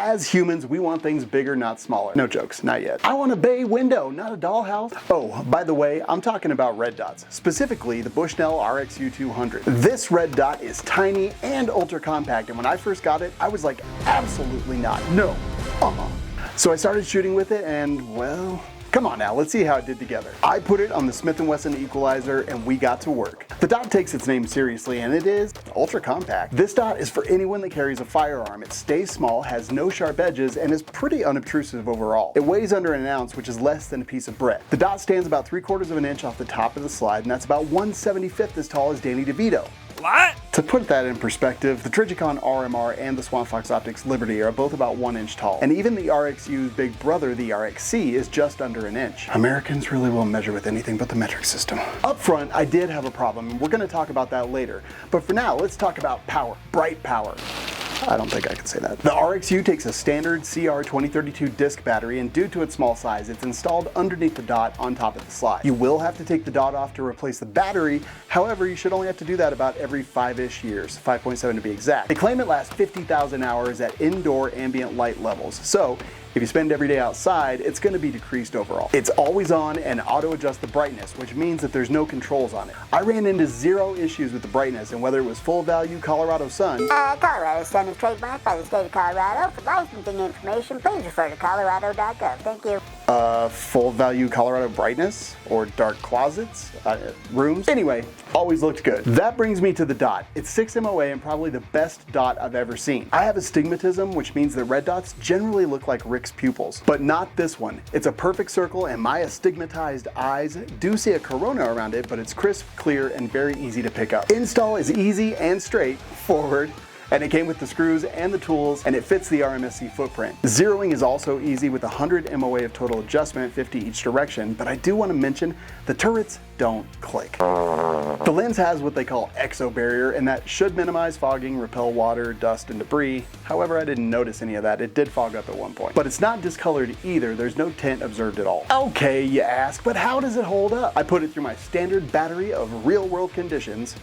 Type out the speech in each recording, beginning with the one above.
As humans, we want things bigger, not smaller. No jokes, not yet. I want a bay window, not a dollhouse. Oh, by the way, I'm talking about red dots, specifically the Bushnell RXU-200. This red dot is tiny and ultra compact, and when I first got it, I was like, absolutely not, no, So I started shooting with it and, well, come on now, let's see how it did together. I put it on the Smith & Wesson equalizer and we got to work. The dot takes its name seriously and it is ultra compact. This dot is for anyone that carries a firearm. It stays small, has no sharp edges, and is pretty unobtrusive overall. It weighs under an ounce, which is less than a piece of bread. The dot stands about 3/4 of an inch off the top of the slide, and that's about 1/75 as tall as Danny DeVito. What? To put that in perspective, the Trijicon RMR and the Swamp Fox Optics Liberty are both about 1 inch tall, and even the RXU's big brother, the RXC, is just under an inch. Americans really will measure with anything but the metric system. Up front, I did have a problem, and we're going to talk about that later, but for now, let's talk about power. Bright power. I don't think I can say that. The RXU takes a standard CR2032 disc battery, and due to its small size, it's installed underneath the dot on top of the slide. You will have to take the dot off to replace the battery. However, you should only have to do that about every 5-ish years, 5.7 to be exact. They claim it lasts 50,000 hours at indoor ambient light levels. So if you spend every day outside, it's going to be decreased overall. It's always on and auto adjusts the brightness, which means that there's no controls on it. I ran into 0 issues with the brightness, and whether it was full value Colorado sun. Colorado sun is trademarked by the state of Colorado. For licensing information, please refer to colorado.gov. Thank you. Full value Colorado brightness or dark closets, rooms. Anyway, always looked good. That brings me to the dot. It's 6 MOA and probably the best dot I've ever seen. I have astigmatism, which means that red dots generally look like Rick's pupils, but not this one. It's a perfect circle, and my astigmatized eyes do see a corona around it, but it's crisp, clear, and very easy to pick up. Install is easy and straightforward, and it came with the screws and the tools, and it fits the RMSC footprint. Zeroing is also easy with 100 MOA of total adjustment, 50 each direction, but I do want to mention the turrets don't click. The lens has what they call exo barrier, and that should minimize fogging, repel water, dust, and debris. However, I didn't notice any of that. It did fog up at one point. But it's not discolored either. There's no tint observed at all. Okay, you ask, but how does it hold up? I put it through my standard battery of real-world conditions.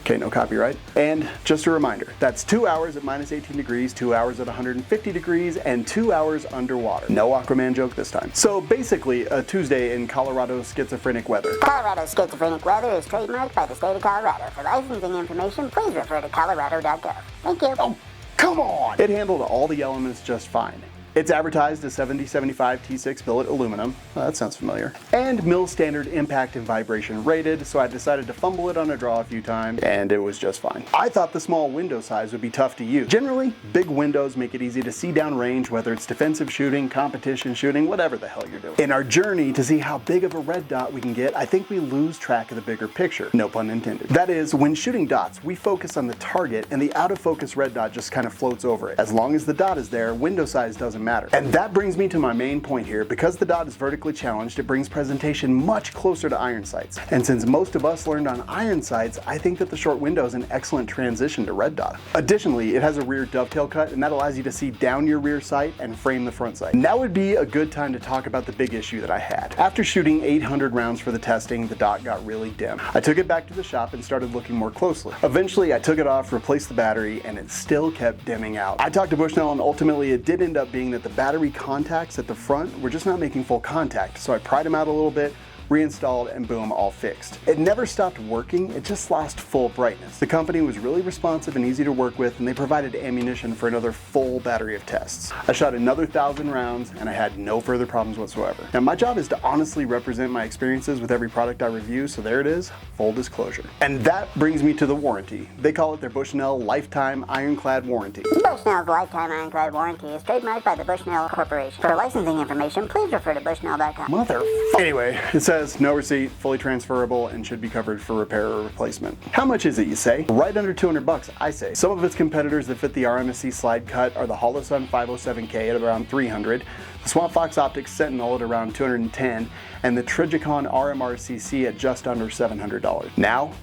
Okay, no copyright. And just a reminder, that's 2 hours at -18 degrees, 2 hours at 150 degrees, and 2 hours underwater. No Aquaman joke this time. So basically, a Tuesday in Colorado schizophrenic weather. Colorado schizophrenic weather is trademarked by the state of Colorado. For licensing information, please refer to colorado.gov. Thank you. Oh, come on! It handled all the elements just fine. It's advertised as 7075 T6 billet aluminum, well, that sounds familiar, and mil standard impact and vibration rated, so I decided to fumble it on a draw a few times, and it was just fine. I thought the small window size would be tough to use. Generally, big windows make it easy to see down range, whether it's defensive shooting, competition shooting, whatever the hell you're doing. In our journey to see how big of a red dot we can get, I think we lose track of the bigger picture. No pun intended. That is, when shooting dots, we focus on the target, and the out of focus red dot just kind of floats over it. As long as the dot is there, window size doesn't matter. And that brings me to my main point here. Because the dot is vertically challenged, it brings presentation much closer to iron sights. And since most of us learned on iron sights, I think that the short window is an excellent transition to red dot. Additionally, it has a rear dovetail cut, and that allows you to see down your rear sight and frame the front sight. Now would be a good time to talk about the big issue that I had. After shooting 800 rounds for the testing, the dot got really dim. I took it back to the shop and started looking more closely. Eventually, I took it off, replaced the battery, and it still kept dimming out. I talked to Bushnell, and ultimately it did end up being that the battery contacts at the front were just not making full contact, so I pried them out a little bit, reinstalled, and boom, all fixed. It never stopped working, it just lost full brightness. The company was really responsive and easy to work with, and they provided ammunition for another full battery of tests. I shot another 1,000 rounds, and I had no further problems whatsoever. Now, my job is to honestly represent my experiences with every product I review, so there it is, full disclosure. And that brings me to the warranty. They call it their Bushnell Lifetime Ironclad Warranty. Bushnell's lifetime ironclad warranty is trademarked by the Bushnell Corporation. For licensing information, please refer to bushnell.com. Motherfucker. Anyway, it says no receipt, fully transferable, and should be covered for repair or replacement. How much is it, you say? Right under 200 bucks, I say. Some of its competitors that fit the RMSC slide cut are the Holosun 507K at around 300, the Swamp Fox Optics Sentinel at around 210, and the Trijicon RMR-CC at just under $700. Now,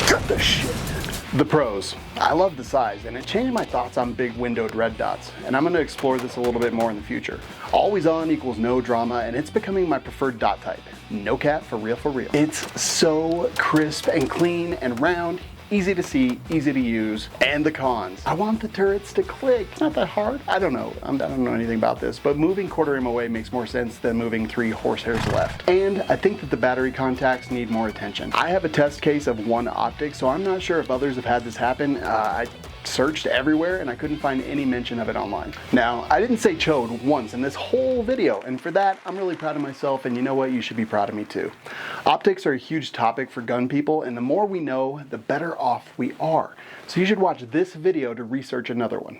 cut the shit. The pros. I love the size, and it changed my thoughts on big windowed red dots, and I'm going to explore this a little bit more in the future. Always on equals no drama, and it's becoming my preferred dot type. No cap, for real for real. It's so crisp and clean and round. easy to see, easy to use, and the cons. I want the turrets to click. It's not that hard. I don't know. I don't know anything about this, but moving quarter inch away makes more sense than moving 3 horsehairs left. And I think that the battery contacts need more attention. I have a test case of one optic, so I'm not sure if others have had this happen. I searched everywhere and I couldn't find any mention of it online. Now, I didn't say chode once in this whole video, and for that, I'm really proud of myself, and you know what? You should be proud of me too. Optics are a huge topic for gun people, and the more we know, the better off we are. So you should watch this video to research another one.